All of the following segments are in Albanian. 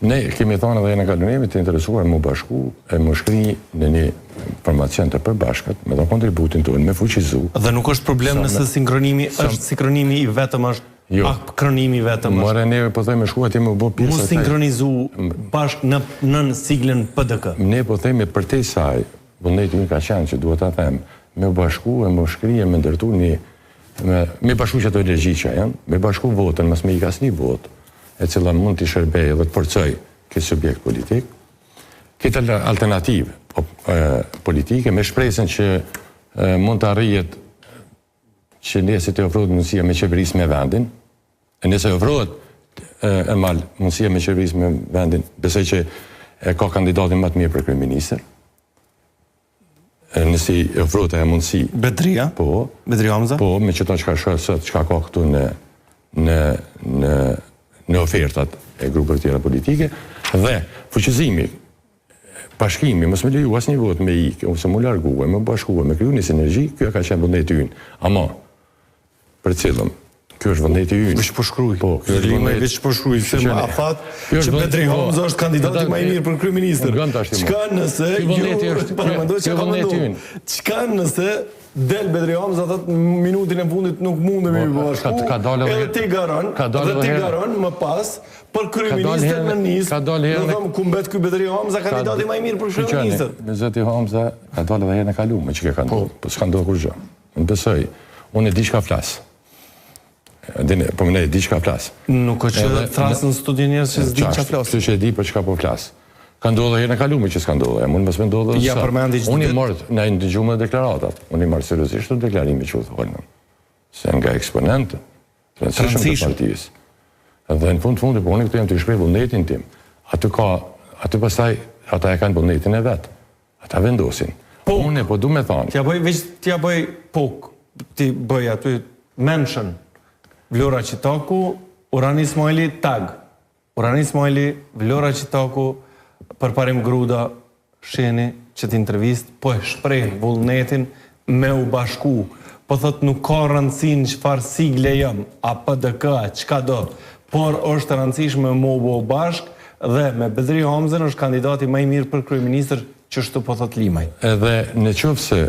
Ne kemi thonë edhe në kalunemi të interesuar më bashku e më shkri në një formacion të përbashkët me do kontributin tonë, me fuqizu. Dhe nuk është problem nëse sinkronimi është sinkronimi i vetëm është akronimi i vetëm është. More neve po themi shkuat jemi bo pjesë. Mu sinkronizu bashkë në siglën PDK. Ne po themi për te saj, vullneti unë ka qenë që duhet ta them, me bashku e më shkri e me ndërtu një me bashku që të legji që janë, me bashku votën, mas me i kasni votë, e cila mund të shërbej dhe të përcoj këtë subjekt politik, këtë alternativë politike, me shpresën që mund të arrijet që nëse të ofrohet mundësia me qeveris me vendin, e nëse ofrohet e malë mundësia me qeveris me vendin, besoj që ka kandidatin më të mirë për kryeministër, nëse ofrohet e mundësi... Bedria? Po. Bedria Hamza? Po, me që ta që ka shërë sot, që ka këtu në ofertat e grupeve tjera politike, dhe fuqizimi, bashkimi, mos me leju asnjë vot me ikë, ose mu largue, me bashkue, me kriju një sinergji, kjo ka qenë vullneti ynë. Ama, për cilëm, kjo është vullneti ynë. Veç po shkruaj. Po, kjo është vullneti. Veç po shkruaj, se më afat që Bedri Hamza është kandidati më i mirë për kryeministër. Çka nëse çka nëse del Bedri Hamza thotë minutin e fundit nuk mundemi me bashku. Edhe ti garon më pas për kryeministër në nisë. Do them ku mbet ky Bedri Hamza kandidati më i mirë për kryeministër. Me zoti Hamza ka dalë edhe herë në kaluar që ka ndodhur. Po s'ka ndodhur kur gjë. Unë besoj, unë e di çka flas. Po më ne di çka flas. Nuk është që thrasën studion njerëz që s'di çka flas. Që e di për çka po flas. Ka ndodhur herë në kaluar që s'ka ndodhur. Mund mos më ndodhë. Ja përmendi që unë i mort na i dëgjuam deklaratat. Unë i marr seriozisht deklarimin që u thonë. Se nga eksponent transition. Dhe në fundi, po unë këtu jam të shpreh vullnetin tim. Aty pastaj ata e kanë vullnetin e vet. Ata vendosin. Unë po du me thonë. T'ja bëj ti bëj aty mention Vlora Qitaku, Urani Ismaili tag. Urani Ismaili, Vlora Qitaku, përparim Gruda, Sheni, që t'intervist, po e shpreh vullnetin me u bashku. Po thot nuk ka rëndësin çfarë sigle jam, a PDK, çka do, por është rëndësishme me u bashk dhe me Bedri Hamzën është kandidati më i mirë për kryeministër që shtu po thot Limaj. Edhe në qoftë se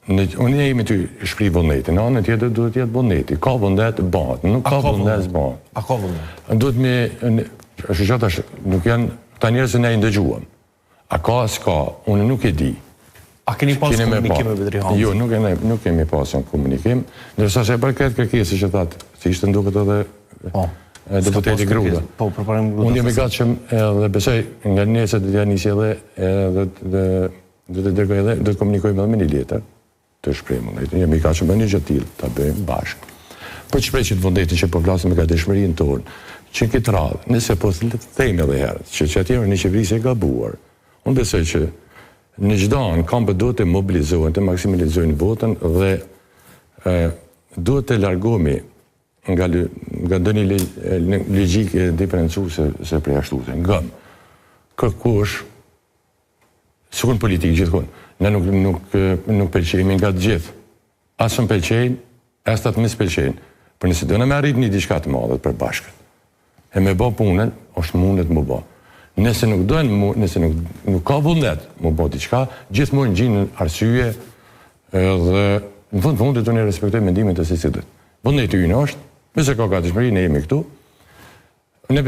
unë jemi të shpri vullnetin, në anën tjetër duhet jetë vullneti. Ka vullnet bëhet, nuk ka vullnet bëhet. A ka vullnet? Duhet me, është që tash, nuk janë, ta njerëz ne i ndëgjuam. A ka, s'ka, unë nuk e di. A keni pas komunikim me Bedri Hamzën? Jo, nuk kemi pas komunikim, ndërsa se për këtë kërkesë që thatë, si ishte nduket edhe deputeti Gruda. Po, përparim Gruda. Unë jemi gatshëm dhe besoj nga nesër do t'ja nisi edhe do të komunikojmë edhe me një letër të shprehur. Jemi gatshëm me një gjë të tillë ta bëjmë bashkë. Për të shprehur vullnetin që po flasim me gatishmërinë tonë, që këtë radhë, nëse po themi edhe herët, që atëherë në qeverisë e gabuar, unë besoj që në çdo anë kampët duhet të mobilizohen, të maksimalizojnë votën dhe duhet të largohemi nga ndonjë logjik e diferencuese se përjashtuese. Nga kërkosh sukun politik gjithkohë. Ne nuk pëlqejmë nga të gjithë. As shumë pëlqejnë, as të të mispëlqejnë. Por nëse do në me arrit një diçka të madhe për bashkët, e me bë punën, është mundet më bë. Nëse nuk dojnë, nëse nuk ka vullnet më bë diçka, gjithmonë gjinë arsye dhe në fundit unë respektoj mendimin të secilit. Vullneti ynë është, nëse ka gatishmëri, ne jemi këtu. Ne